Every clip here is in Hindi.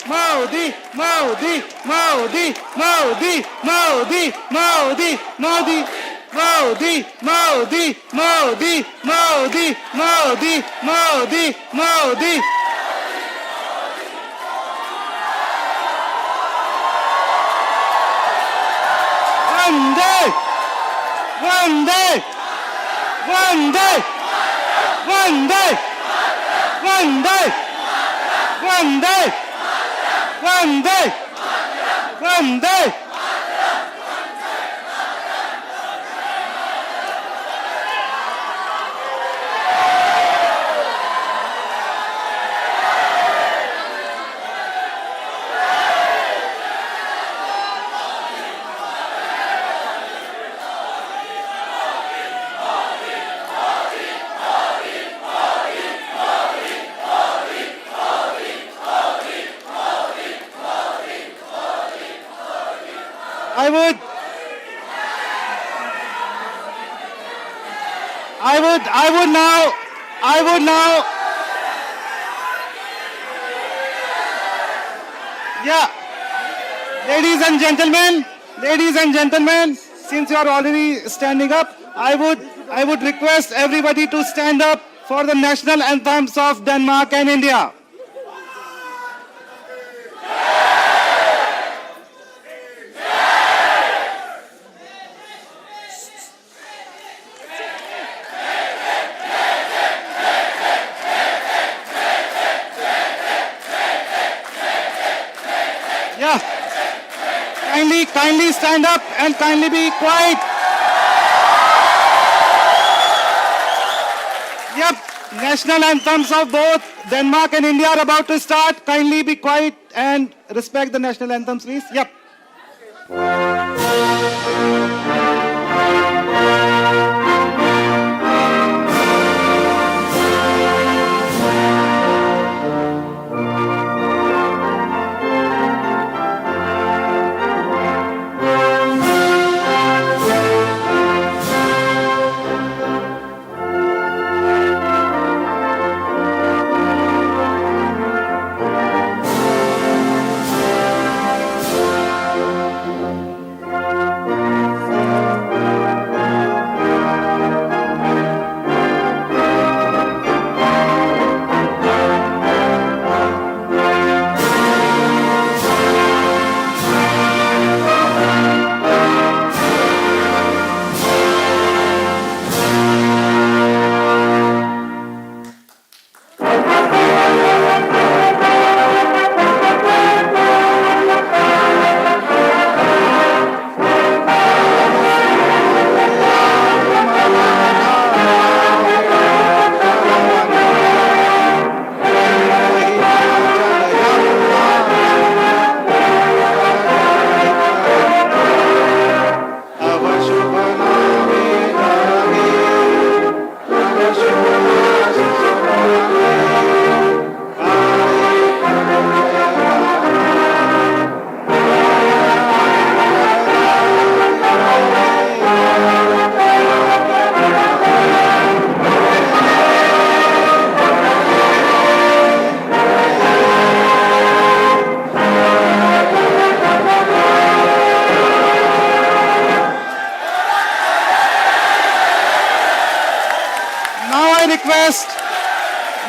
Modi, Modi, Modi, Modi, Modi, Modi, Modi, Modi, Modi, Modi, Modi, Modi, Modi, Modi. Vande, Vande, Vande, Vande, Vande, Vande, Vande, Vande. I would now, yeah, ladies and gentlemen, since you are already standing up, I would request everybody to stand up for the national anthems of Denmark and India. Yeah, kindly stand up and kindly be quiet. Yep, national anthems of both Denmark and India are about to start. Kindly be quiet and respect the national anthems, please. Yep.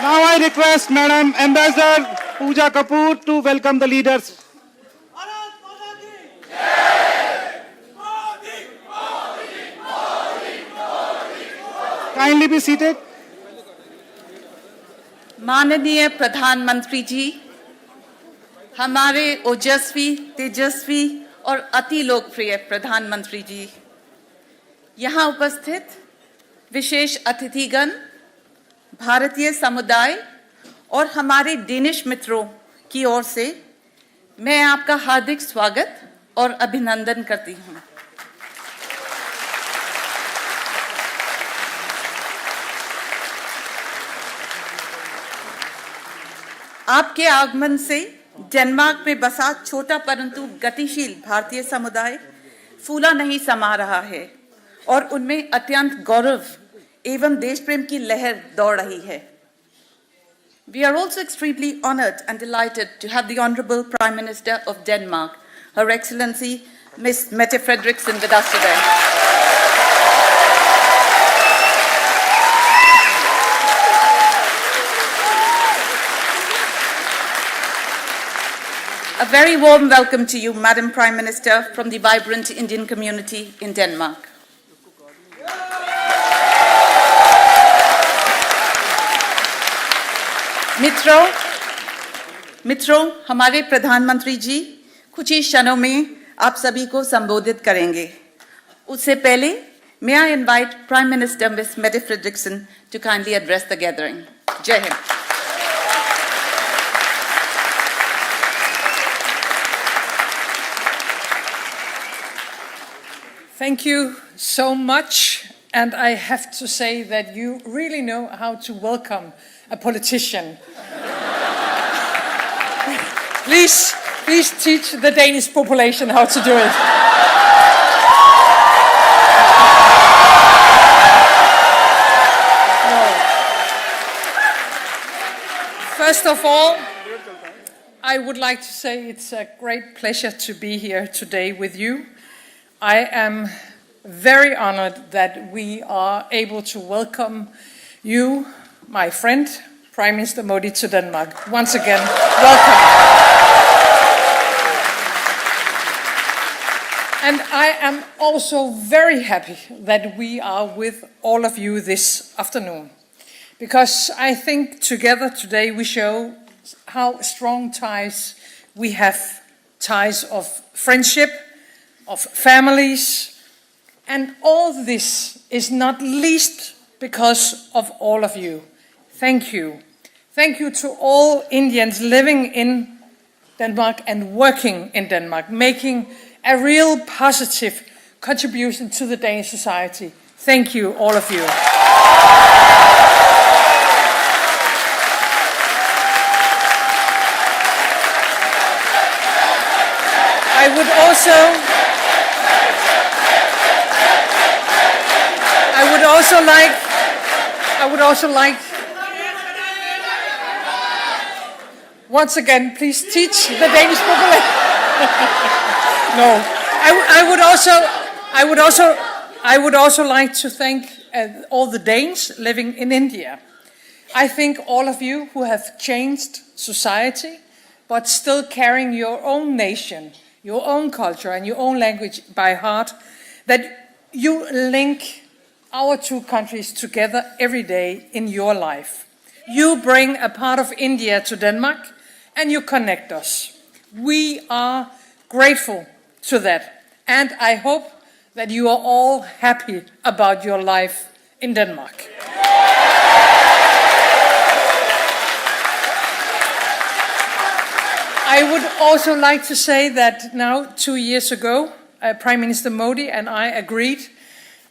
Now I request Madam Ambassador Pooja Kapoor to welcome the leaders. Kindly be seated. माननीय प्रधानमंत्री जी, हमारे ओजस्वी, तेजस्वी और अति लोकप्रिय प्रधानमंत्री जी, यहाँ उपस्थित विशेष अतिथिगण, भारतीय समुदाय और हमारे डेनिश मित्रों की ओर से मैं आपका हार्दिक स्वागत और अभिनंदन करती हूँ। आपके आगमन से डेनमार्क में बसा छोटा परंतु गतिशील भारतीय समुदाय फूला नहीं समा रहा है और उनमें अत्यंत गौरव एवं देश प्रेम की लहर दौड़ रही है। We are also extremely honored and delighted to have the Honorable Prime Minister of Denmark, Her Excellency Ms. Mette Frederiksen, with us today. A very warm welcome to you, Madam Prime Minister, from the vibrant Indian community in Denmark. मित्रों, हमारे प्रधानमंत्री जी कुछ ही क्षणों में आप सभी को संबोधित करेंगे। उससे पहले, may I invite Prime Minister Ms. Mette Frederiksen to kindly address the gathering. Jai Hind. Thank you so much, and I have to say that you really know how to welcome a politician. Please teach the Danish population how to do it. No. First of all, I would like to say it's a great pleasure to be here today with you. I am very honored that we are able to welcome you, my friend, Prime Minister Modi, to Denmark. Once again, welcome. And I am also very happy that we are with all of you this afternoon, because I think together today we show how strong ties we have, ties of friendship, of families, and all this is not least because of all of you. Thank you. Thank you to all Indians living in Denmark and working in Denmark, making a real positive contribution to the Danish society. Thank you, all of you. I would also like, once again, please teach the Danish population. No, I would also like to thank all the Danes living in India. I think all of you who have changed society, but still carrying your own nation, your own culture and your own language by heart, that you link our two countries together every day in your life. You bring a part of India to Denmark and you connect us. We are grateful to that, and I hope that you are all happy about your life in Denmark. I would also like to say that now, 2 years ago, Prime Minister Modi and I agreed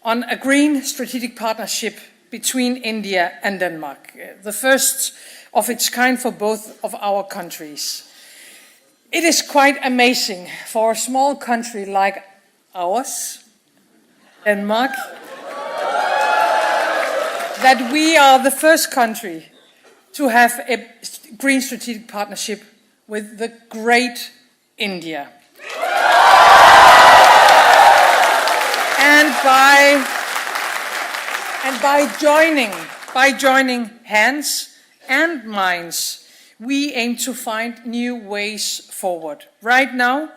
on a green strategic partnership between India and Denmark, the first of its kind for both of our countries. It is quite amazing for a small country like ours, Denmark, that we are the first country to have a green strategic partnership with the great India. And by joining hands and minds, we aim to find new ways forward. Right now,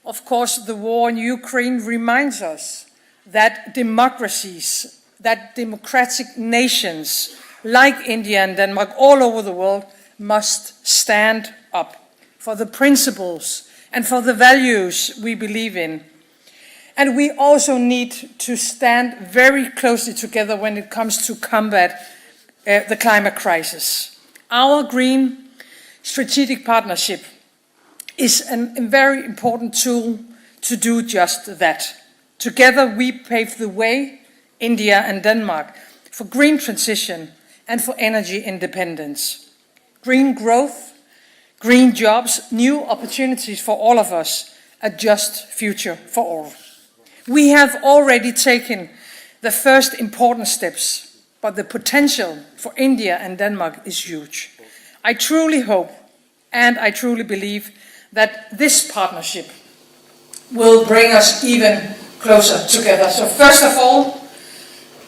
of course, the war in Ukraine reminds us that democracies, that democratic nations like India and Denmark all over the world must stand up for the principles and for the values we believe in. And we also need to stand very closely together when it comes to combat the climate crisis. Our green strategic partnership is a very important tool to do just that. Together we pave the way, India and Denmark, for green transition and for energy independence. Green growth, green jobs, new opportunities for all of us, a just future for all. We have already taken the first important steps, but the potential for India and Denmark is huge. I truly hope and I truly believe that this partnership will bring us even closer together. So first of all,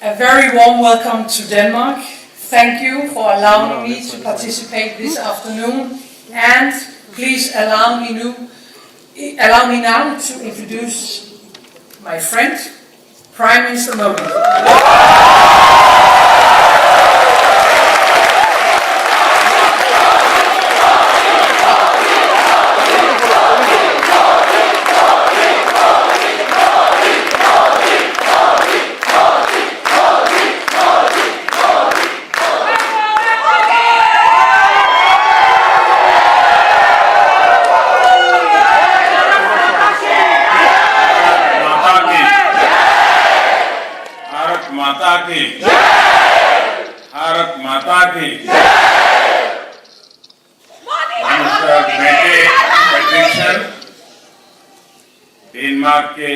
a very warm welcome to Denmark. Thank you for allowing me to participate this afternoon, and please allow me now to introduce my friend, Prime Minister Modi. Bharat माता की नमस्कार बेटे फेडरेशन डेनमार्क के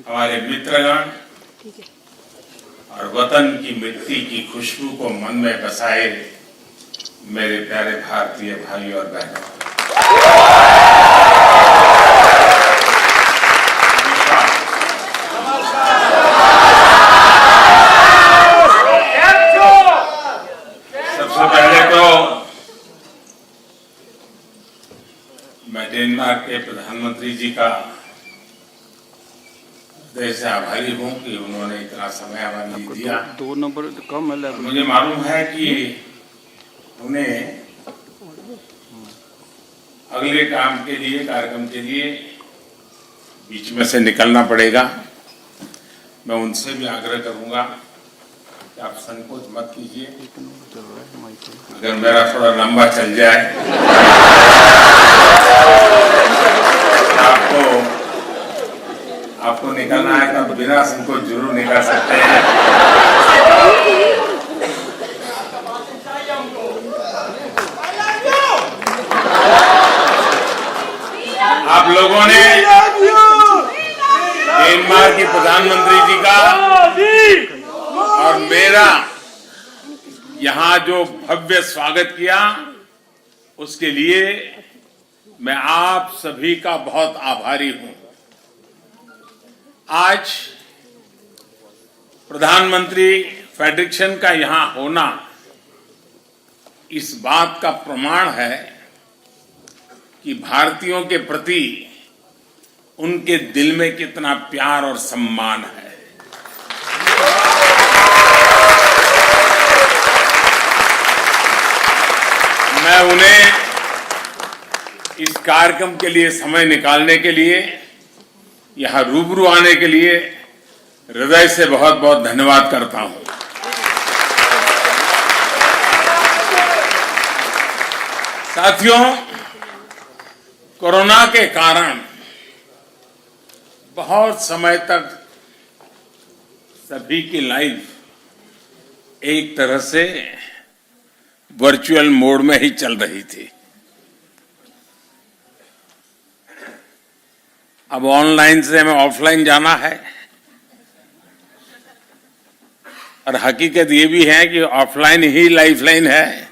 हमारे मित्रगण और वतन की मिट्टी की खुशबू को मन में बसाए मेरे प्यारे भारतीय भाई और बहनों, मैं डेनमार्क के प्रधानमंत्री जी का हृदय से आभारी हूं कि उन्होंने इतना समय हमें दिया। 2 नंबर कम है। मुझे मालूम है कि उन्हें अगले काम के लिए, कार्यक्रम के लिए बीच में से निकलना पड़ेगा। मैं उनसे भी आग्रह करूंगा कि आप संकोच मत कीजिए। अगर मेरा थोड़ा लंबा चल जाए आपको निकलना है तो बिना संकोच जरूर निकल सकते हैं। आप लोगों ने डेनमार्क के प्रधानमंत्री जी का और मेरा यहाँ जो भव्य स्वागत किया, उसके लिए मैं आप सभी का बहुत आभारी हूं। आज प्रधानमंत्री फेडरेशन का यहां होना इस बात का प्रमाण है कि भारतीयों के प्रति उनके दिल में कितना प्यार और सम्मान है। मैं उन्हें इस कार्यक्रम के लिए समय निकालने के लिए, यहां रूबरू आने के लिए हृदय से बहुत बहुत धन्यवाद करता हूं। साथियों, कोरोना के कारण बहुत समय तक सभी की लाइफ एक तरह से वर्चुअल मोड में ही चल रही थी। अब ऑनलाइन से हमें ऑफलाइन जाना है, और हकीकत ये भी है कि ऑफलाइन ही लाइफलाइन है।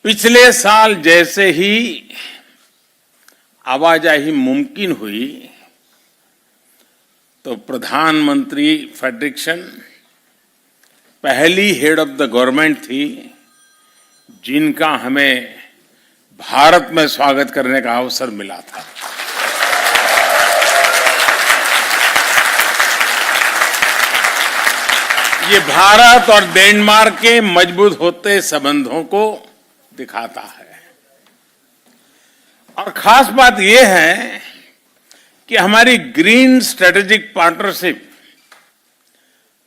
पिछले साल जैसे ही आवाजाही मुमकिन हुई तो प्रधानमंत्री फेडरेशन पहली हेड ऑफ द गवर्नमेंट थी जिनका हमें भारत में स्वागत करने का अवसर मिला था। ये भारत और डेनमार्क के मजबूत होते संबंधों को दिखाता है। और खास बात यह है कि हमारी ग्रीन स्ट्रेटेजिक पार्टनरशिप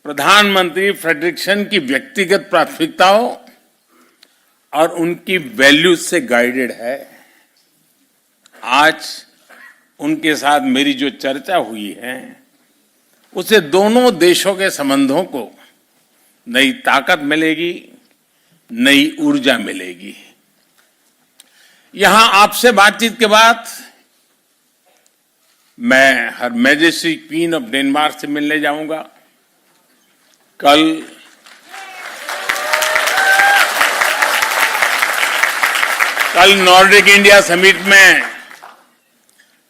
प्रधानमंत्री फेडरेशन की व्यक्तिगत प्राथमिकताओं और उनकी वैल्यूज से गाइडेड है। आज उनके साथ मेरी जो चर्चा हुई है, उससे दोनों देशों के संबंधों को नई ताकत मिलेगी, नई ऊर्जा मिलेगी। यहां आपसे बातचीत के बाद मैं हर मैजेस्टी क्वीन ऑफ डेनमार्क से मिलने जाऊंगा। कल नॉर्डिक इंडिया समिट में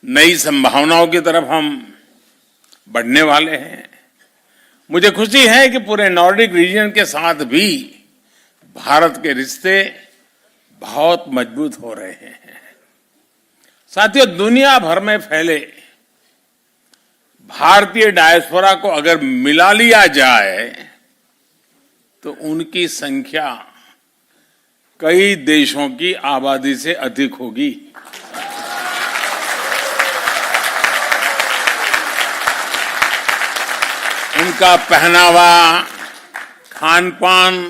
नई संभावनाओं की तरफ हम बढ़ने वाले हैं। मुझे खुशी है कि पूरे नॉर्डिक रीजन के साथ भी भारत के रिश्ते बहुत मजबूत हो रहे हैं। साथियों, दुनिया भर में फैले भारतीय डायस्पोरा को अगर मिला लिया जाए तो उनकी संख्या कई देशों की आबादी से अधिक होगी। उनका पहनावा, खान पान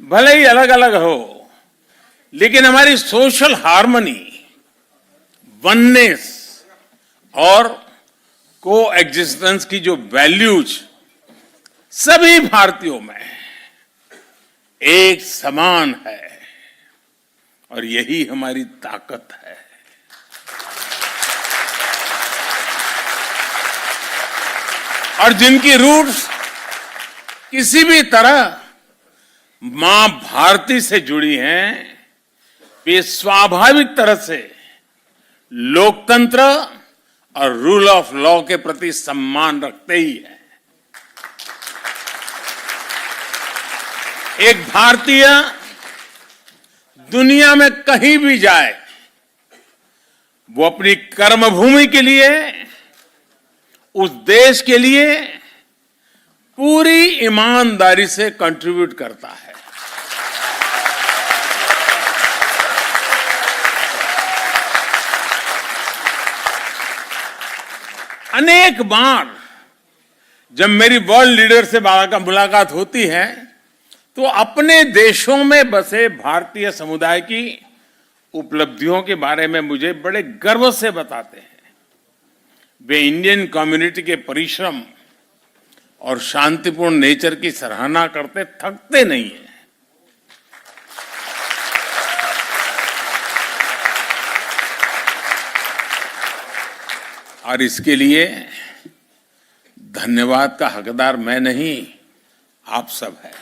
भले ही अलग अलग हो, लेकिन हमारी सोशल हार्मनी, वननेस और को एग्जिस्टेंस की जो वैल्यूज सभी भारतीयों में एक समान है और यही हमारी ताकत है। और जिनकी रूट्स किसी भी तरह मां भारती से जुड़ी हैं, वे स्वाभाविक तरह से लोकतंत्र और रूल ऑफ लॉ के प्रति सम्मान रखते ही हैं। एक भारतीय दुनिया में कहीं भी जाए, वो अपनी कर्मभूमि के लिए, उस देश के लिए पूरी ईमानदारी से कंट्रीब्यूट करता है। अनेक बार जब मेरी वर्ल्ड लीडर से मुलाकात होती है तो अपने देशों में बसे भारतीय समुदाय की उपलब्धियों के बारे में मुझे बड़े गर्व से बताते हैं। वे इंडियन कम्युनिटी के परिश्रम और शांतिपूर्ण नेचर की सराहना करते थकते नहीं हैं। और इसके लिए धन्यवाद का हकदार मैं नहीं, आप सब हैं।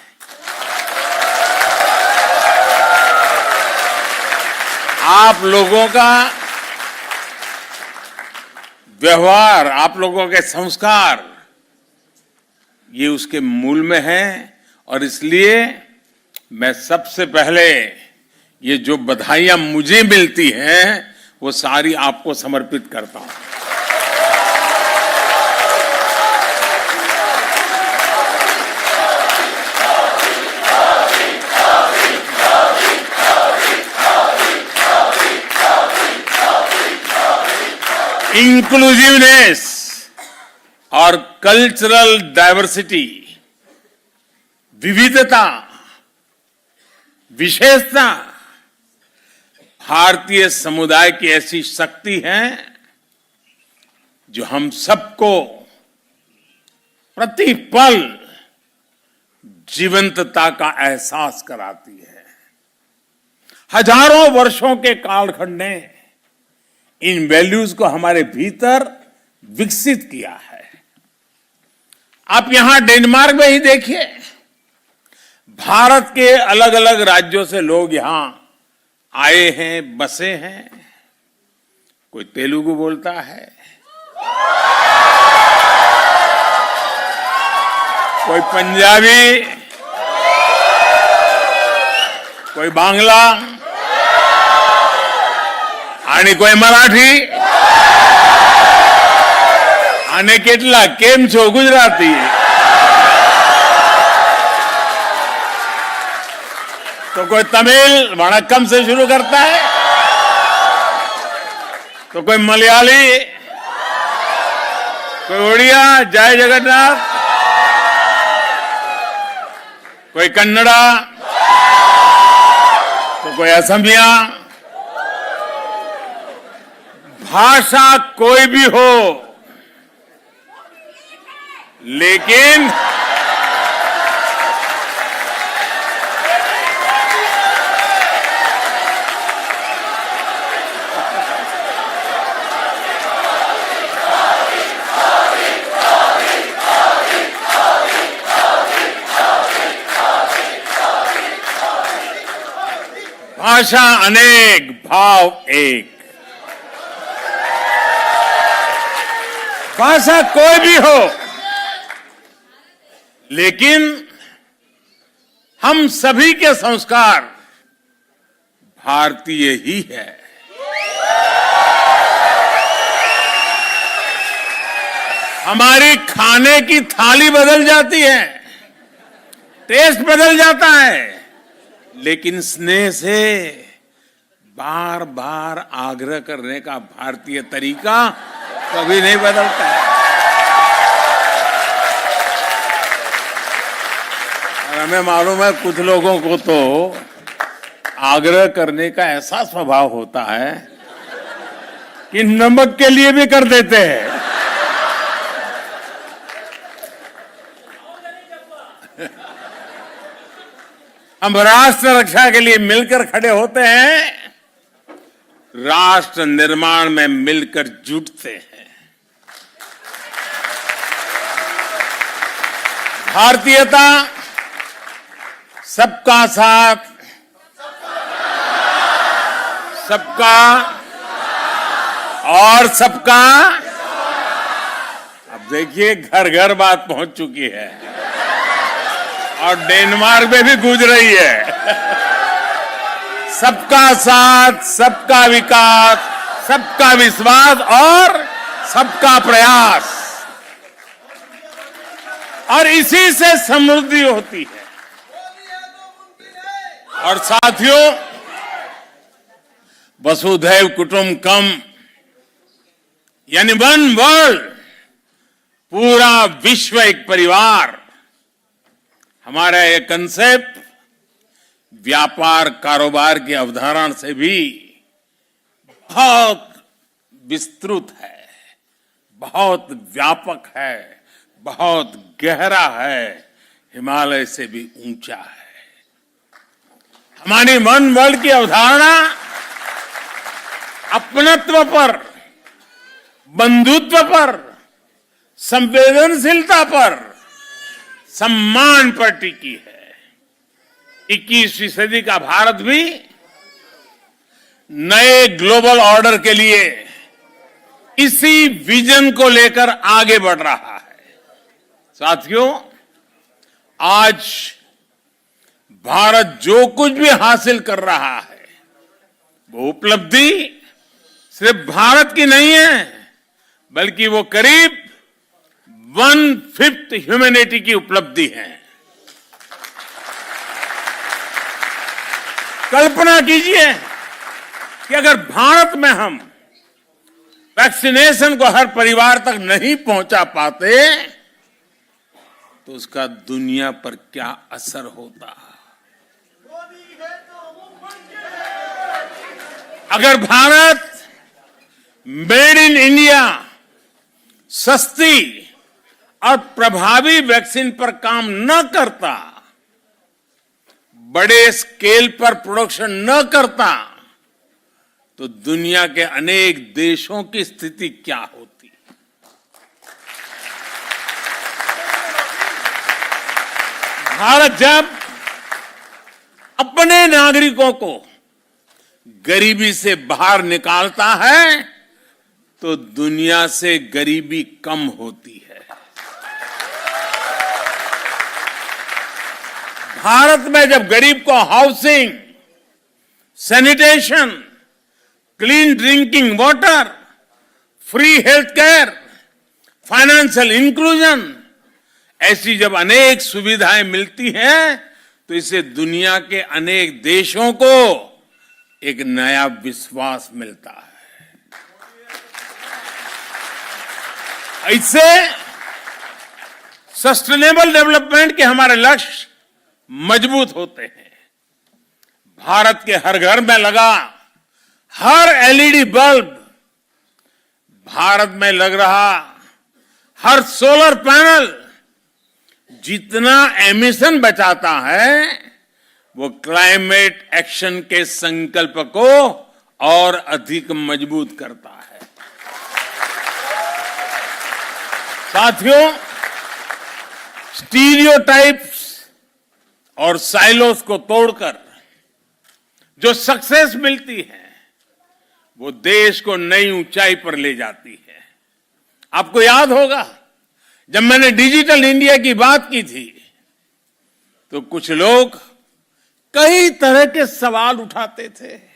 आप लोगों का व्यवहार, आप लोगों के संस्कार, ये उसके मूल में है। और इसलिए मैं सबसे पहले ये जो बधाइयां मुझे मिलती हैं वो सारी आपको समर्पित करता हूं। इंक्लूसिवनेस और कल्चरल डाइवर्सिटी, विविधता, विशेषता भारतीय समुदाय की ऐसी शक्ति है जो हम सबको प्रतिपल जीवंतता का एहसास कराती है। हजारों वर्षों के कालखंड ने इन वैल्यूज को हमारे भीतर विकसित किया है। आप यहां डेनमार्क में ही देखिए, भारत के अलग अलग राज्यों से लोग यहां आए हैं, बसे हैं। कोई तेलुगु बोलता है, कोई पंजाबी, कोई बांग्ला आणि कोई मराठी आणि કેટલા કેમ છો गुजराती। तो कोई तमिल वणक्कम से शुरू करता है, तो कोई मलयाली, कोई उड़िया जय जगन्नाथ, कोई कन्नड़ा, तो कोई असमिया। भाषा कोई भी हो, लेकिन भाषा अनेक, भाव एक। भाषा कोई भी हो, लेकिन हम सभी के संस्कार भारतीय ही है। हमारी खाने की थाली बदल जाती है, टेस्ट बदल जाता है, लेकिन स्नेह से बार बार आग्रह करने का भारतीय तरीका कभी नहीं बदलता है। और हमें मालूम है कुछ लोगों को तो आग्रह करने का ऐसा स्वभाव होता है कि नमक के लिए भी कर देते हैं। हम राष्ट्र रक्षा के लिए मिलकर खड़े होते हैं, राष्ट्र निर्माण में मिलकर जुटते हैं। भारतीयता सबका साथ, सबका और सबका। अब देखिए घर घर बात पहुंच चुकी है और डेनमार्क में भी गूंज रही है। सबका साथ, सबका विकास, सबका विश्वास और सबका प्रयास, और इसी से समृद्धि होती है। और साथियों, वसुधैव कुटुंबकम यानी वन वर्ल्ड, पूरा विश्व एक परिवार, हमारा ये कंसेप्ट व्यापार कारोबार की अवधारणा से भी बहुत विस्तृत है, बहुत व्यापक है, बहुत गहरा है, हिमालय से भी ऊंचा है। हमारी वन वर्ल्ड की अवधारणा अपनत्व पर, बंधुत्व पर, संवेदनशीलता पर, सम्मान पर टिकी है। 21वीं सदी का भारत भी नए ग्लोबल ऑर्डर के लिए इसी विजन को लेकर आगे बढ़ रहा है। साथियों, आज भारत जो कुछ भी हासिल कर रहा है, वो उपलब्धि सिर्फ भारत की नहीं है, बल्कि वो करीब 1/5 ह्यूमैनिटी की उपलब्धि है। कल्पना कीजिए कि अगर भारत में हम वैक्सीनेशन को हर परिवार तक नहीं पहुंचा पाते तो उसका दुनिया पर क्या असर होता। अगर भारत मेड इन इंडिया सस्ती और प्रभावी वैक्सीन पर काम न करता, बड़े स्केल पर प्रोडक्शन न करता, तो दुनिया के अनेक देशों की स्थिति क्या होती। भारत जब अपने नागरिकों को गरीबी से बाहर निकालता है तो दुनिया से गरीबी कम होती है। भारत में जब गरीब को housing, sanitation, clean drinking water, free health care, financial inclusion, ऐसी जब अनेक सुविधाएं मिलती हैं तो इससे दुनिया के अनेक देशों को एक नया विश्वास मिलता है। इससे सस्टेनेबल डेवलपमेंट के हमारे लक्ष्य मजबूत होते हैं। भारत के हर घर में लगा हर एलईडी बल्ब, भारत में लग रहा हर सोलर पैनल जितना एमिशन बचाता है वो क्लाइमेट एक्शन के संकल्प को और अधिक मजबूत करता है। साथियों, स्टीरियोटाइप्स और साइलोस को तोड़कर जो सक्सेस मिलती है वो देश को नई ऊंचाई पर ले जाती है। आपको याद होगा जब मैंने डिजिटल इंडिया की बात की थी तो कुछ लोग कई तरह के सवाल उठाते थे।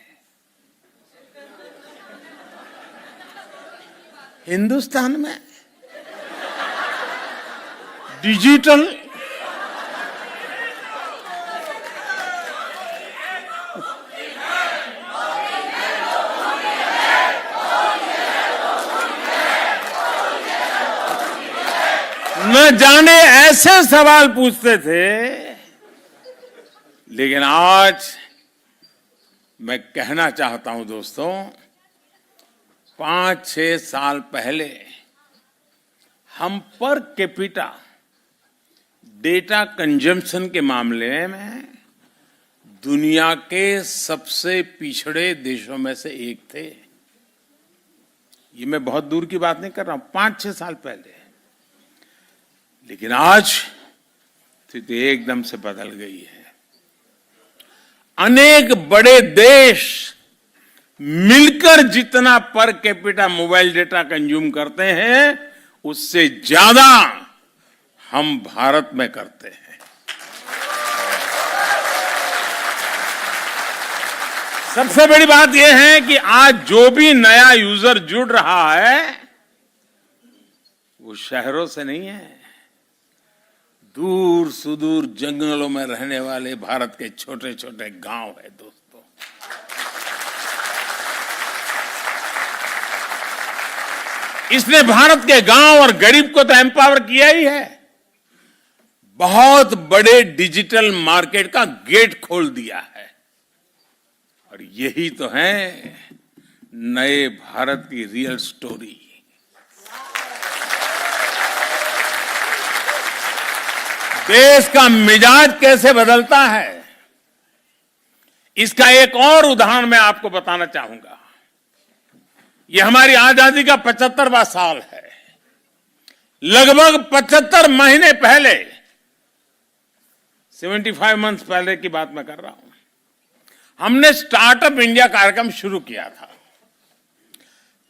हिंदुस्तान में डिजिटल न जाने ऐसे सवाल पूछते थे, लेकिन आज मैं कहना चाहता हूं दोस्तों, 5-6 साल पहले हम पर कैपिटा डेटा कंजम्पशन के मामले में दुनिया के सबसे पिछड़े देशों में से एक थे। ये मैं बहुत दूर की बात नहीं कर रहा हूं, 5-6 साल पहले। लेकिन आज स्थिति एकदम से बदल गई है। अनेक बड़े देश मिलकर जितना per capita mobile data consume करते हैं उससे ज्यादा हम भारत में करते हैं। सबसे बड़ी बात यह है कि आज जो भी नया यूजर जुड़ रहा है वो शहरों से नहीं है, दूर सुदूर जंगलों में रहने वाले भारत के छोटे छोटे गांव है दोस्तों। इसने भारत के गांव और गरीब को तो एम्पावर किया ही है, बहुत बड़े डिजिटल मार्केट का गेट खोल दिया है। और यही तो है नए भारत की रियल स्टोरी। देश का मिजाज कैसे बदलता है इसका एक और उदाहरण मैं आपको बताना चाहूंगा। यह हमारी आजादी का 75वां साल है। लगभग 75 महीने पहले, 75 मंथ्स पहले की बात मैं कर रहा हूं, हमने स्टार्टअप इंडिया कार्यक्रम शुरू किया था।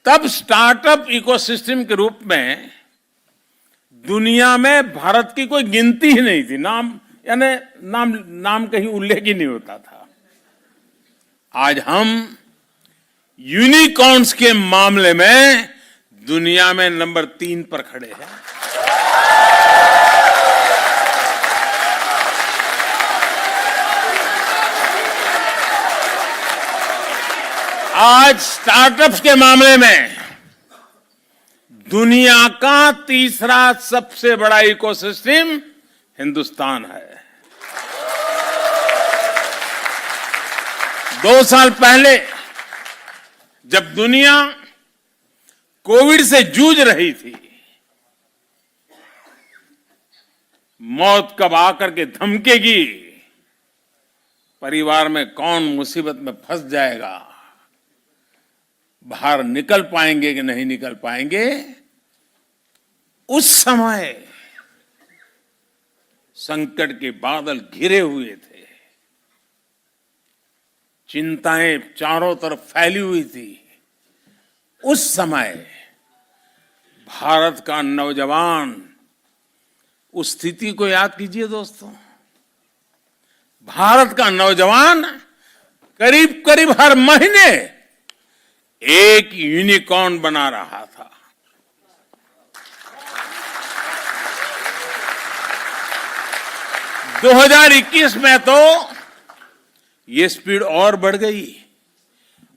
तब स्टार्टअप इकोसिस्टम के रूप में दुनिया में भारत की कोई गिनती ही नहीं थी, नाम कहीं उल्लेख ही नहीं होता था। आज हम यूनिकॉर्न्स के मामले में दुनिया में नंबर 3 पर खड़े हैं। आज स्टार्टअप्स के मामले में दुनिया का तीसरा सबसे बड़ा इकोसिस्टम हिंदुस्तान है। 2 साल पहले जब दुनिया कोविड से जूझ रही थी, मौत कब आकर के धमकेगी, परिवार में कौन मुसीबत में फंस जाएगा, बाहर निकल पाएंगे कि नहीं निकल पाएंगे, उस समय संकट के बादल घिरे हुए थे, चिंताएं चारों तरफ फैली हुई थी। उस समय भारत का नौजवान, उस स्थिति को याद कीजिए दोस्तों, भारत का नौजवान करीब करीब हर महीने एक यूनिकॉर्न बना रहा था। – 2021 में तो ये स्पीड और बढ़ गई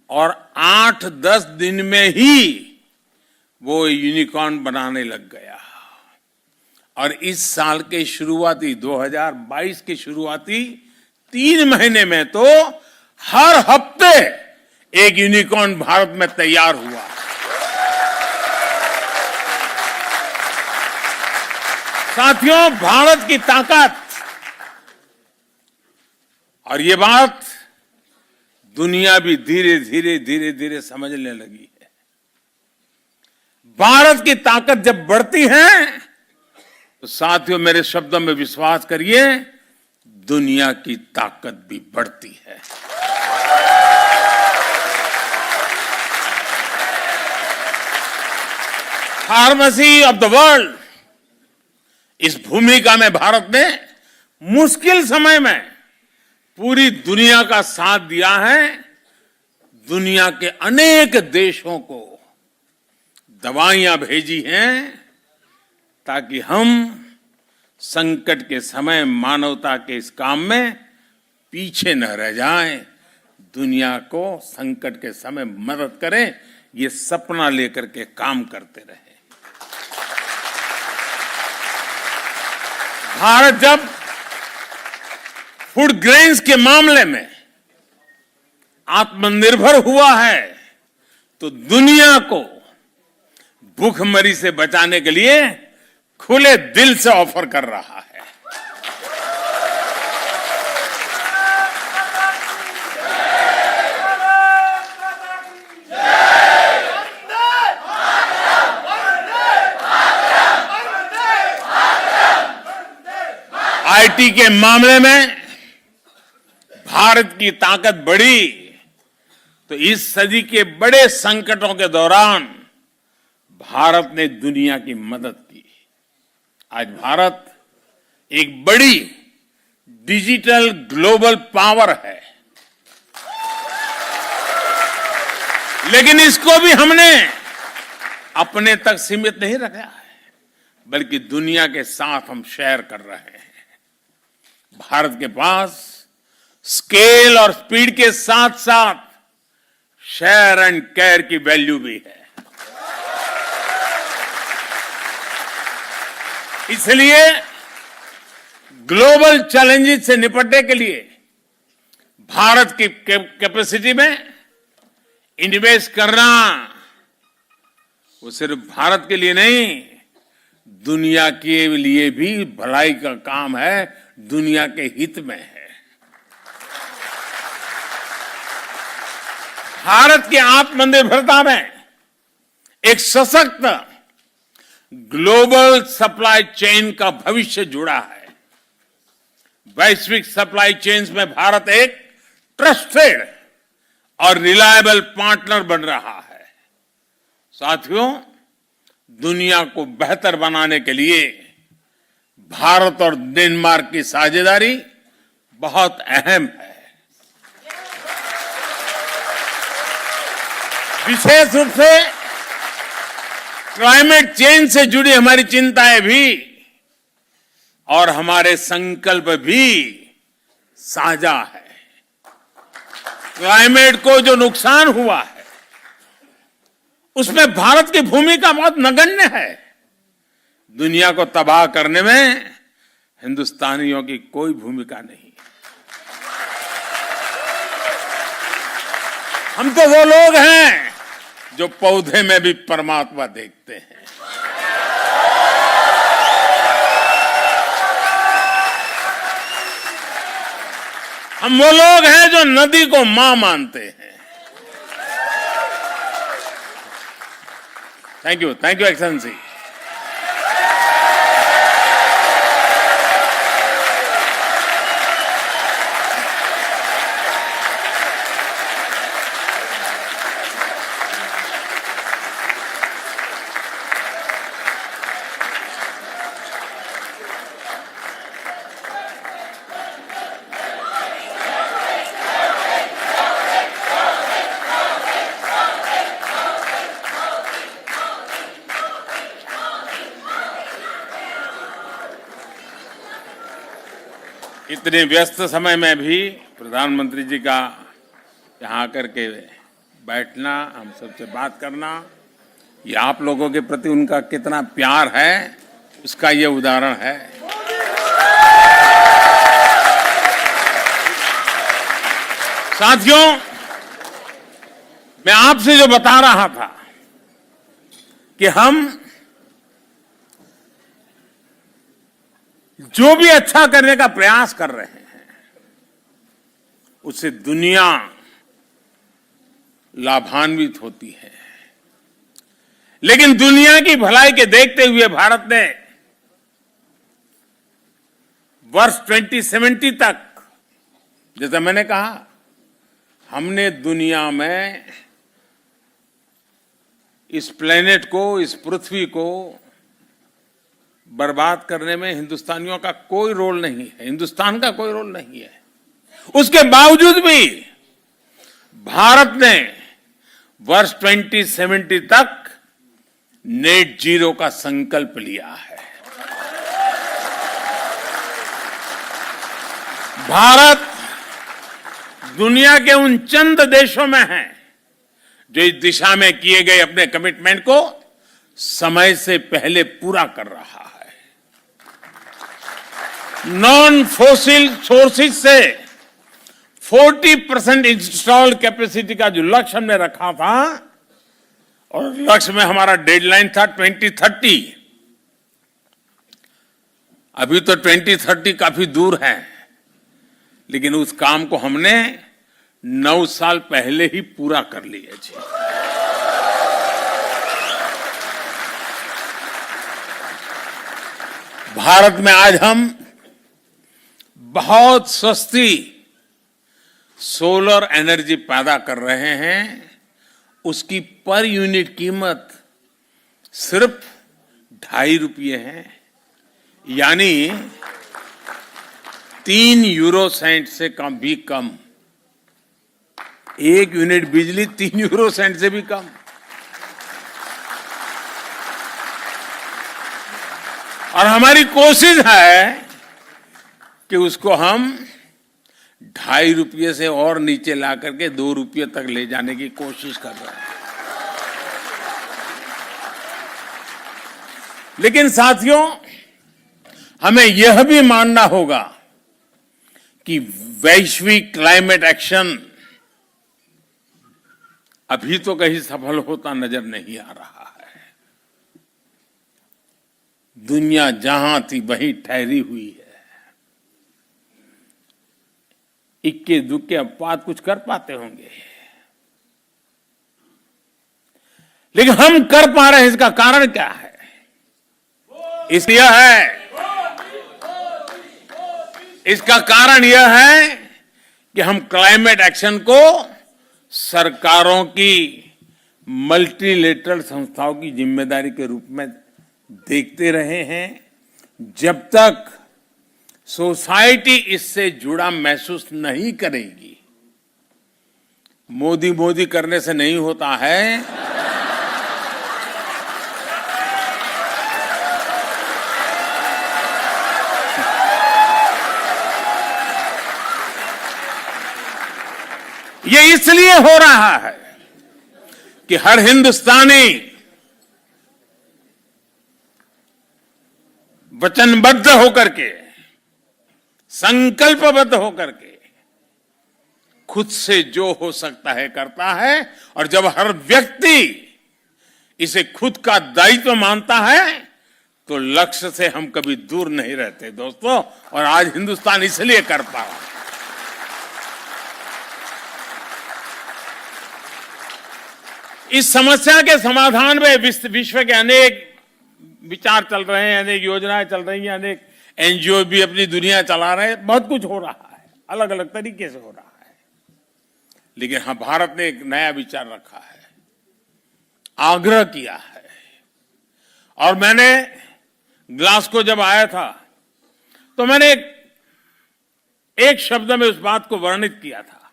और 8-10 दिन में ही वो यूनिकॉर्न बनाने लग गया। और इस साल के शुरुआती 2022 के शुरुआती 3 महीने में तो हर हफ्ते एक यूनिकॉर्न भारत में तैयार हुआ। साथियों, भारत की ताकत, और ये बात दुनिया भी धीरे धीरे समझने लगी है। भारत की ताकत जब बढ़ती है तो साथियों मेरे शब्दों में विश्वास करिए, दुनिया की ताकत भी बढ़ती है। फार्मेसी ऑफ द वर्ल्ड, इस भूमिका में भारत ने मुश्किल समय में पूरी दुनिया का साथ दिया है। दुनिया के अनेक देशों को दवाइयां भेजी हैं ताकि हम संकट के समय मानवता के इस काम में पीछे न रह जाएं, दुनिया को संकट के समय मदद करें, ये सपना लेकर के काम करते रहे। भारत जब फूड ग्रेन्स के मामले में आत्मनिर्भर हुआ है तो दुनिया को भूखमरी से बचाने के लिए खुले दिल से ऑफर कर रहा है। आईटी के मामले में भारत की ताकत बढ़ी तो इस सदी के बड़े संकटों के दौरान भारत ने दुनिया की मदद की। आज भारत एक बड़ी डिजिटल ग्लोबल पावर है, लेकिन इसको भी हमने अपने तक सीमित नहीं रखा है, बल्कि दुनिया के साथ हम शेयर कर रहे हैं। भारत के पास स्केल और स्पीड के साथ साथ शेयर एंड केयर की वैल्यू भी है। इसलिए ग्लोबल चैलेंजेस से निपटने के लिए भारत की कैपेसिटी में इन्वेस्ट करना वो सिर्फ भारत के लिए नहीं, दुनिया के लिए भी भलाई का काम है, दुनिया के हित में है। भारत की आत्मनिर्भरता में एक सशक्त ग्लोबल सप्लाई चेन का भविष्य जुड़ा है। वैश्विक सप्लाई चेन्स में भारत एक ट्रस्टेड और रिलायबल पार्टनर बन रहा है। साथियों, दुनिया को बेहतर बनाने के लिए भारत और डेनमार्क की साझेदारी बहुत अहम है। विशेष रूप से क्लाइमेट चेंज से जुड़ी हमारी चिंताएं भी और हमारे संकल्प भी साझा है। क्लाइमेट को जो नुकसान हुआ है उसमें भारत की भूमिका बहुत नगण्य है। दुनिया को तबाह करने में हिंदुस्तानियों की कोई भूमिका नहीं। हम तो वो लोग हैं जो पौधे में भी परमात्मा देखते हैं। हम वो लोग हैं जो नदी को मां मानते हैं। Thank you excellency. इतने व्यस्त समय में भी प्रधानमंत्री जी का यहाँ आकर के बैठना, हम सबसे बात करना, ये आप लोगों के प्रति उनका कितना प्यार है, उसका ये उदाहरण है। साथियों, मैं आपसे जो बता रहा था कि हम जो भी अच्छा करने का प्रयास कर रहे हैं उससे दुनिया लाभान्वित होती है, लेकिन दुनिया की भलाई के देखते हुए भारत ने वर्ष 2070 तक, जैसा मैंने कहा, हमने दुनिया में इस प्लेनेट को, इस पृथ्वी को बर्बाद करने में हिंदुस्तानियों का कोई रोल नहीं है, हिंदुस्तान का कोई रोल नहीं है। उसके बावजूद भी भारत ने वर्ष 2070 तक नेट जीरो का संकल्प लिया है। भारत दुनिया के उन चंद देशों में है जो इस दिशा में किए गए अपने कमिटमेंट को समय से पहले पूरा कर रहा है। नॉन फोसिल सोर्सेज से 40% इंस्टॉल्ड कैपेसिटी का जो लक्ष्य हमने रखा था, और लक्ष्य में हमारा डेडलाइन था 2030। अभी तो 2030 काफी दूर है, लेकिन उस काम को हमने 9 साल पहले ही पूरा कर लिया जी। भारत में आज हम बहुत सस्ती सोलर एनर्जी पैदा कर रहे हैं। उसकी पर यूनिट कीमत सिर्फ 2.5 रुपये है, यानी 3 यूरो सेंट से कम भी कम। 1 यूनिट बिजली 3 यूरो सेंट से भी कम। और हमारी कोशिश है कि उसको हम 2.5 रुपये से और नीचे ला करके 2 रुपये तक ले जाने की कोशिश कर रहे हैं। लेकिन साथियों, हमें यह भी मानना होगा कि वैश्विक क्लाइमेट एक्शन अभी तो कहीं सफल होता नजर नहीं आ रहा है। दुनिया जहां थी वहीं ठहरी हुई है। इक्के दुक्के अपवाद कुछ कर पाते होंगे, लेकिन हम कर पा रहे हैं। इसका कारण क्या है? इसका कारण यह है कि हम क्लाइमेट एक्शन को सरकारों की मल्टीलेटरल संस्थाओं की जिम्मेदारी के रूप में देखते रहे हैं। जब तक सोसाइटी इससे जुड़ा महसूस नहीं करेगी, मोदी मोदी करने से नहीं होता है। ये इसलिए हो रहा है कि हर हिंदुस्तानी वचनबद्ध होकर के, संकल्पबद्ध होकर के खुद से जो हो सकता है करता है। और जब हर व्यक्ति इसे खुद का दायित्व मानता है तो लक्ष्य से हम कभी दूर नहीं रहते दोस्तों। और आज हिंदुस्तान इसलिए कर पा रहा है। इस समस्या के समाधान में विश्व के अनेक विचार चल रहे हैं, अनेक योजनाएं चल रही हैं, अनेक एनजीओ भी अपनी दुनिया चला रहे हैं। बहुत कुछ हो रहा है, अलग अलग तरीके से हो रहा है। लेकिन हाँ, भारत ने एक नया विचार रखा है, आग्रह किया है। और मैंने ग्लासगो जब आया था तो मैंने एक शब्द में उस बात को वर्णित किया था,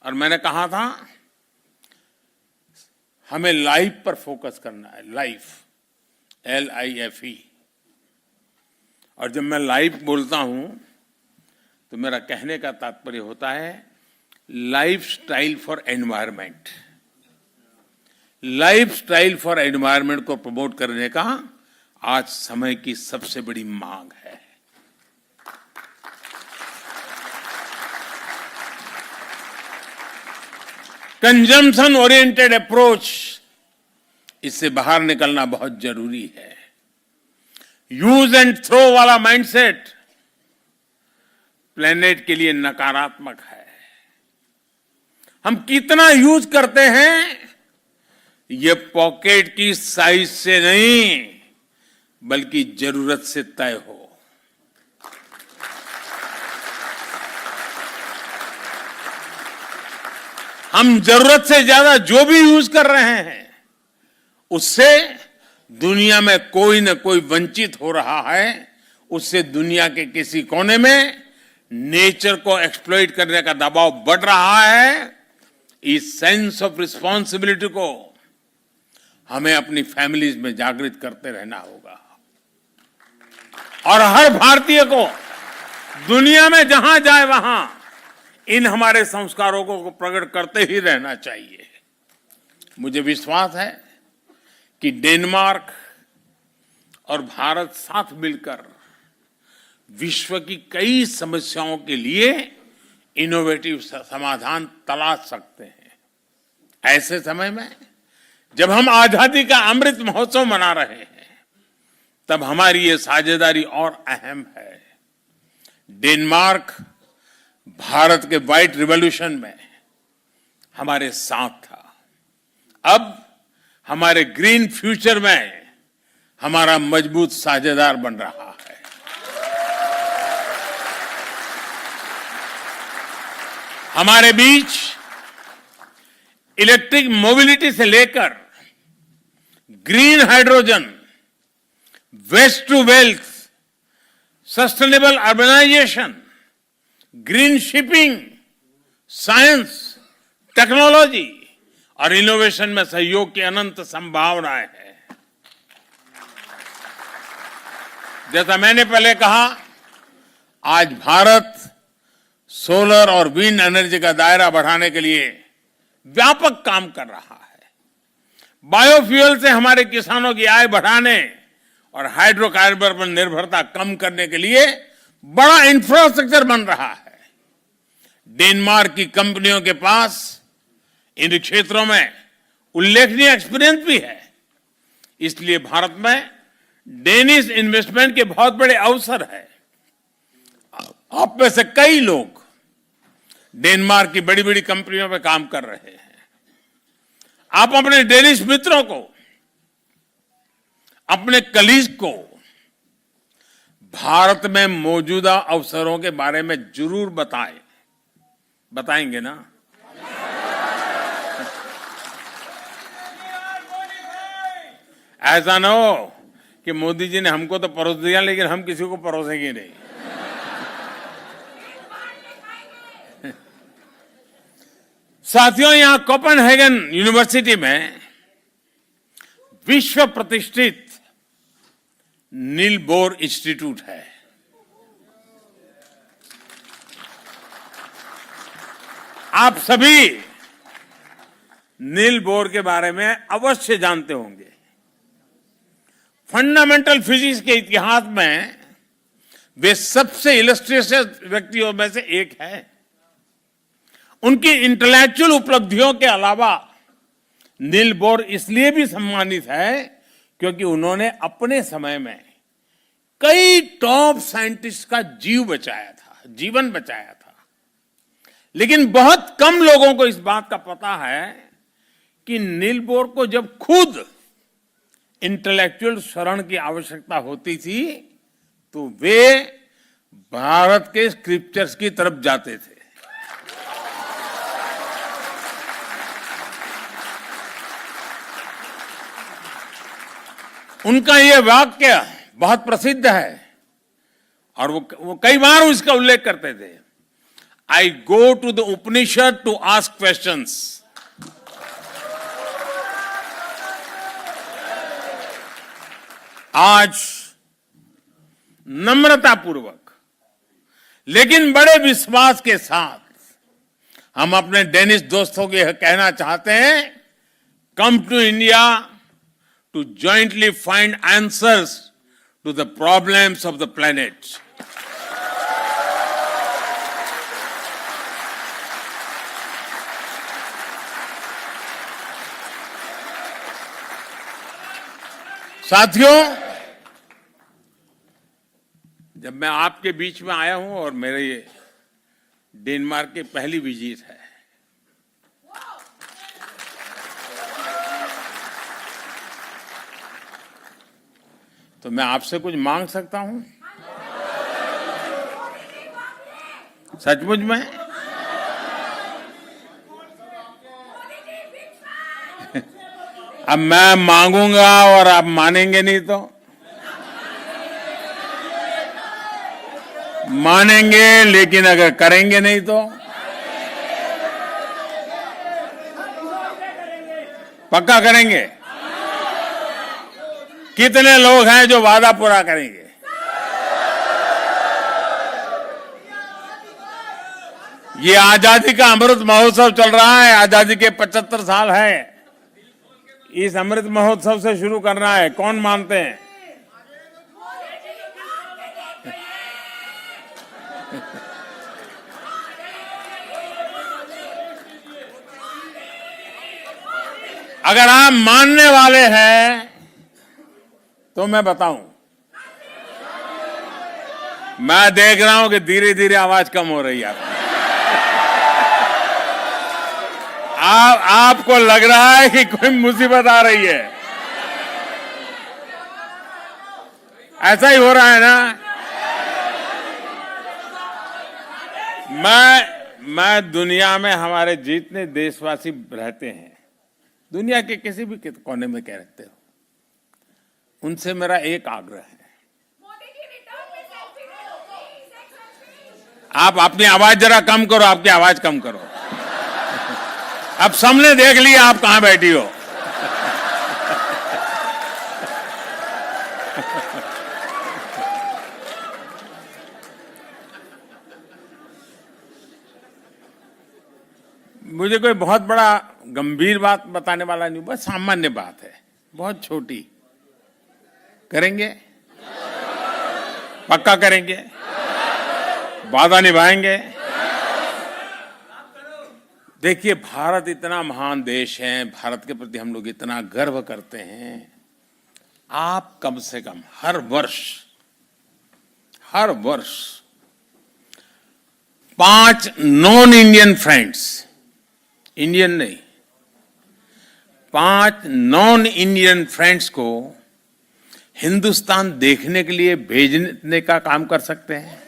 और मैंने कहा था हमें लाइफ पर फोकस करना है। Life, LIFE। और जब मैं लाइफ बोलता हूं तो मेरा कहने का तात्पर्य होता है life style for environment. Life style for environment को प्रमोट करने का आज समय की सबसे बड़ी मांग है। कंजम्पशन ओरिएंटेड अप्रोच, इससे बाहर निकलना बहुत जरूरी है। यूज एंड थ्रो वाला माइंडसेट प्लेनेट के लिए नकारात्मक है। हम कितना यूज करते हैं ये पॉकेट की साइज से नहीं बल्कि जरूरत से तय हो। हम जरूरत से ज्यादा जो भी यूज कर रहे हैं उससे दुनिया में कोई न कोई वंचित हो रहा है, उससे दुनिया के किसी कोने में नेचर को एक्सप्लॉइट करने का दबाव बढ़ रहा है। इस सेंस ऑफ रिस्पॉन्सिबिलिटी को हमें अपनी फैमिलीज में जागृत करते रहना होगा और हर भारतीय को दुनिया में जहां जाए वहां इन हमारे संस्कारों को प्रकट करते ही रहना चाहिए। मुझे विश्वास है कि डेनमार्क और भारत साथ मिलकर विश्व की कई समस्याओं के लिए इनोवेटिव समाधान तलाश सकते हैं। ऐसे समय में जब हम आजादी का अमृत महोत्सव मना रहे हैं, तब हमारी ये साझेदारी और अहम है। डेनमार्क भारत के व्हाइट रिवॉल्यूशन में हमारे साथ था, अब हमारे ग्रीन फ्यूचर में हमारा मजबूत साझेदार बन रहा है। हमारे बीच इलेक्ट्रिक मोबिलिटी से लेकर green hydrogen, waste to wealth, sustainable urbanisation, green shipping, science, technology और इनोवेशन में सहयोग की अनंत संभावनाएं हैं। जैसा मैंने पहले कहा, आज भारत सोलर और विंड एनर्जी का दायरा बढ़ाने के लिए व्यापक काम कर रहा है। बायोफ्यूल से हमारे किसानों की आय बढ़ाने और हाइड्रोकार्बन पर निर्भरता कम करने के लिए बड़ा इंफ्रास्ट्रक्चर बन रहा है। डेनमार्क की कंपनियों के पास इन क्षेत्रों में उल्लेखनीय एक्सपीरियंस भी है। इसलिए भारत में डेनिश इन्वेस्टमेंट के बहुत बड़े अवसर है। आप में से कई लोग डेनमार्क की बड़ी बड़ी कंपनियों में काम कर रहे हैं। आप अपने डेनिश मित्रों को, अपने कलीग को भारत में मौजूदा अवसरों के बारे में जरूर बताएंगे ना? ऐसा ना हो कि मोदी जी ने हमको तो परोस दिया लेकिन हम किसी को परोसेंगे नहीं। साथियों, यहां कोपेनहेगन यूनिवर्सिटी में विश्व प्रतिष्ठित नील बोर इंस्टीट्यूट है। आप सभी नील बोर के बारे में अवश्य जानते होंगे। फंडामेंटल फिजिक्स के इतिहास में वे सबसे इलस्ट्रियस व्यक्तियों में से एक है। उनकी इंटेलेक्चुअल उपलब्धियों के अलावा नील बोर इसलिए भी सम्मानित है क्योंकि उन्होंने अपने समय में कई टॉप साइंटिस्ट का जीवन बचाया था। लेकिन बहुत कम लोगों को इस बात का पता है कि नील बोर को जब खुद इंटेलेक्चुअल शरण की आवश्यकता होती थी तो वे भारत के स्क्रिप्चर्स की तरफ जाते थे। उनका यह वाक्य बहुत प्रसिद्ध है और वो कई बार उसका उल्लेख करते थे। I go to the Upanishad to ask questions. आज नम्रतापूर्वक लेकिन बड़े विश्वास के साथ हम अपने डेनिश दोस्तों को यह कहना चाहते हैं, come to India to jointly find answers to the problems of the planet. साथियों, जब मैं आपके बीच में आया हूं और मेरे ये डेनमार्क की पहली विजिट है, तो मैं आपसे कुछ मांग सकता हूं? सचमुच में? अब मैं मांगूंगा और आप मानेंगे नहीं तो? मानेंगे लेकिन अगर करेंगे नहीं तो? पक्का करेंगे? कितने लोग हैं जो वादा पूरा करेंगे? ये आजादी का अमृत महोत्सव चल रहा है, आजादी के 75 साल है। इस अमृत महोत्सव से शुरू करना है, कौन मानते हैं? अगर आप मानने वाले हैं तो मैं बताऊं, मैं देख रहा हूं कि धीरे धीरे आवाज कम हो रही है आपको लग रहा है कि कोई मुसीबत आ रही है। ऐसा ही हो रहा है ना? मैं दुनिया में हमारे जितने देशवासी रहते हैं, दुनिया के किसी भी कोने में कह रखते हो, उनसे मेरा एक आग्रह है, आप अपनी आवाज जरा कम करो, आपकी आवाज कम करो। अब सबने देख लिया आप कहां बैठी हो। मुझे कोई बहुत बड़ा गंभीर बात बताने वाला नहीं, बस सामान्य बात है, बहुत छोटी। करेंगे? पक्का करेंगे? वादा निभाएंगे? देखिए, भारत इतना महान देश है, भारत के प्रति हम लोग इतना गर्व करते हैं। आप कम से कम हर वर्ष 5 नॉन इंडियन फ्रेंड्स, इंडियन नहीं, 5 नॉन इंडियन फ्रेंड्स को हिंदुस्तान देखने के लिए भेजने का काम कर सकते हैं,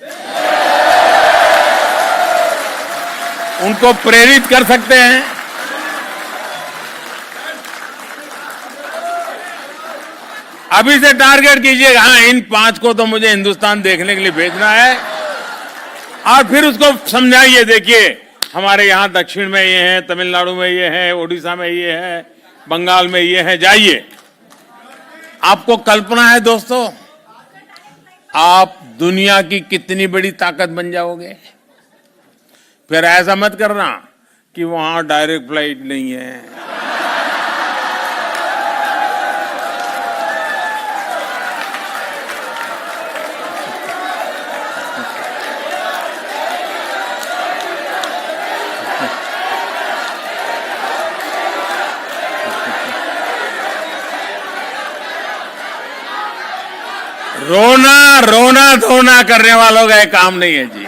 उनको प्रेरित कर सकते हैं। अभी से टारगेट कीजिएगा, हाँ इन 5 को तो मुझे हिंदुस्तान देखने के लिए भेजना है, और फिर उसको समझाइए, देखिए हमारे यहां दक्षिण में ये है, तमिलनाडु में ये है, ओडिशा में ये है, बंगाल में ये है, जाइए। आपको कल्पना है दोस्तों, आप दुनिया की कितनी बड़ी ताकत बन जाओगे। फिर ऐसा मत करना कि वहां डायरेक्ट फ्लाइट नहीं है, रोना धोना करने वालों का एक काम नहीं है जी।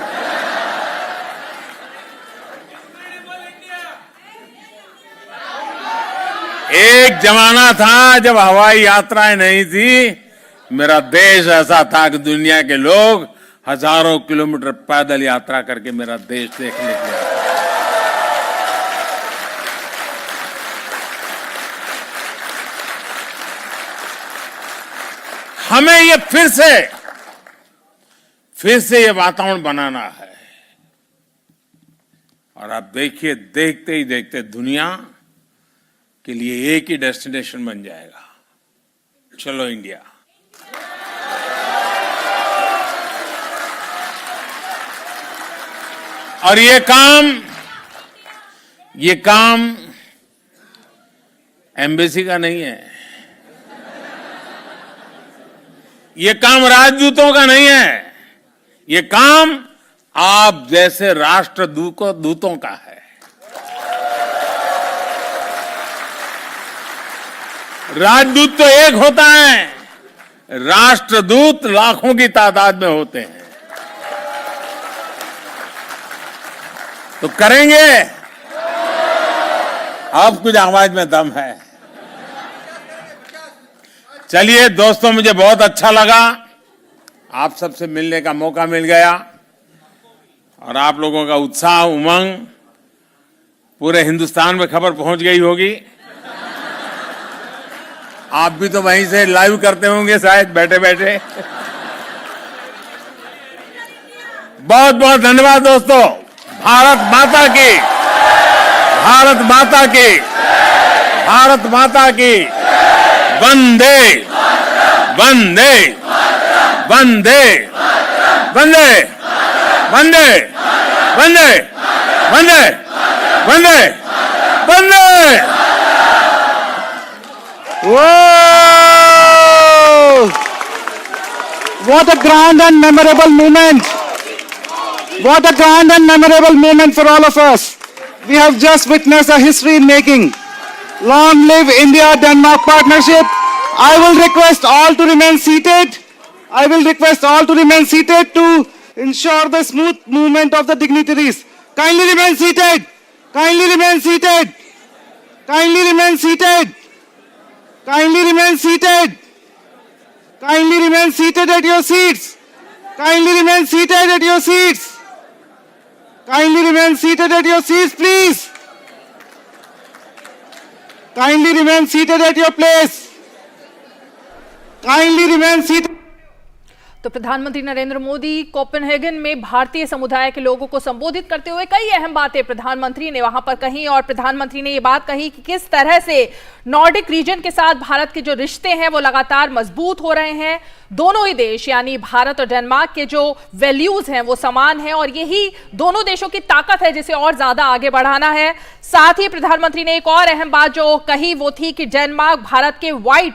एक जमाना था जब हवाई यात्राएं नहीं थी, मेरा देश ऐसा था कि दुनिया के लोग हजारों किलोमीटर पैदल यात्रा करके मेरा देश देखने के लिए आते। हमें ये फिर से ये वातावरण बनाना है, और आप देखिए, देखते ही देखते दुनिया के लिए एक ही डेस्टिनेशन बन जाएगा, चलो इंडिया। और ये काम एम्बेसी का नहीं है, ये काम राजदूतों का नहीं है, ये काम आप जैसे राष्ट्रदूतों का है। राजदूत तो एक होता है, राष्ट्रदूत लाखों की तादाद में होते हैं। तो करेंगे? अब कुछ आवाज में दम है। चलिए दोस्तों, मुझे बहुत अच्छा लगा, आप सबसे मिलने का मौका मिल गया, और आप लोगों का उत्साह, उमंग पूरे हिंदुस्तान में खबर पहुंच गई होगी। आप भी तो वहीं से लाइव करते होंगे शायद बैठे बैठे। बहुत बहुत धन्यवाद दोस्तों। भारत माता की, भारत माता की, भारत माता की। वंदे वंदे वंदे वंदे वंदे वंदे वंदे वंदे वंदे। Whoa! What a grand and memorable moment! What a grand and memorable moment for all of us. We have just witnessed a history in making. Long live India-Denmark partnership. I will request all to remain seated. I will request all to remain seated to ensure the smooth movement of the dignitaries. Kindly remain seated. Kindly remain seated. Kindly remain seated. Kindly remain seated. Kindly remain seated at your seats. Kindly remain seated at your seats. Kindly remain seated at your seats, please. Kindly remain seated at your place. Kindly remain seated. तो प्रधानमंत्री नरेंद्र मोदी कोपेनहेगन में भारतीय समुदाय के लोगों को संबोधित करते हुए कई अहम बातें प्रधानमंत्री ने वहां पर कही, और प्रधानमंत्री ने ये बात कही कि किस तरह से नॉर्डिक रीजन के साथ भारत के जो रिश्ते हैं वो लगातार मजबूत हो रहे हैं। दोनों ही देश यानी भारत और डेनमार्क के जो वैल्यूज हैं वो समान हैं, और यही दोनों देशों की ताकत है जिसे और ज्यादा आगे बढ़ाना है। साथ ही प्रधानमंत्री ने एक और अहम बात जो कही वो थी कि डेनमार्क भारत के व्हाइट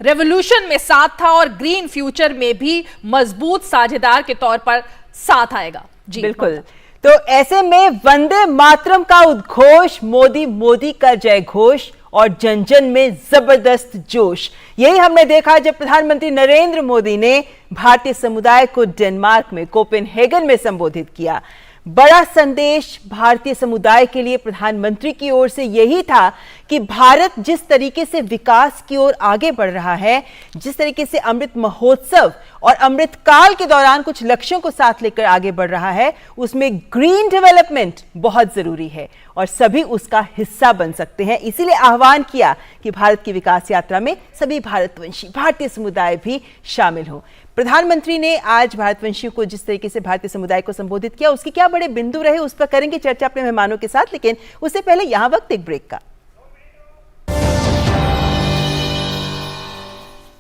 रेवोल्यूशन में साथ था और ग्रीन फ्यूचर में भी मजबूत साझेदार के तौर पर साथ आएगा। जी बिल्कुल। तो ऐसे में वंदे मातरम का उद्घोष, मोदी मोदी का जय घोष और जन जन में जबरदस्त जोश, यही हमने देखा जब प्रधानमंत्री नरेंद्र मोदी ने भारतीय समुदाय को डेनमार्क में कोपेनहेगन में संबोधित किया। बड़ा संदेश भारतीय समुदाय के लिए प्रधानमंत्री की ओर से यही था कि भारत जिस तरीके से विकास की ओर आगे बढ़ रहा है, जिस तरीके से अमृत महोत्सव और अमृत काल के दौरान कुछ लक्ष्यों को साथ लेकर आगे बढ़ रहा है, उसमें ग्रीन डेवलपमेंट बहुत जरूरी है और सभी उसका हिस्सा बन सकते हैं। इसीलिए आह्वान किया कि भारत की विकास यात्रा में सभी भारतवंशी भारतीय समुदाय भी शामिल हो। प्रधानमंत्री ने आज भारतवंशियों को जिस तरीके से भारतीय समुदाय को संबोधित किया, उसके क्या बड़े बिंदु रहे, उस पर करेंगे चर्चा अपने मेहमानों के साथ, लेकिन उससे पहले यहां वक्त एक ब्रेक का।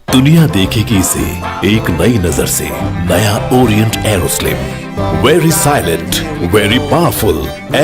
दुनिया देखेगी इसे एक नई नजर से। नया Orient Aeroslim, very silent, very powerful.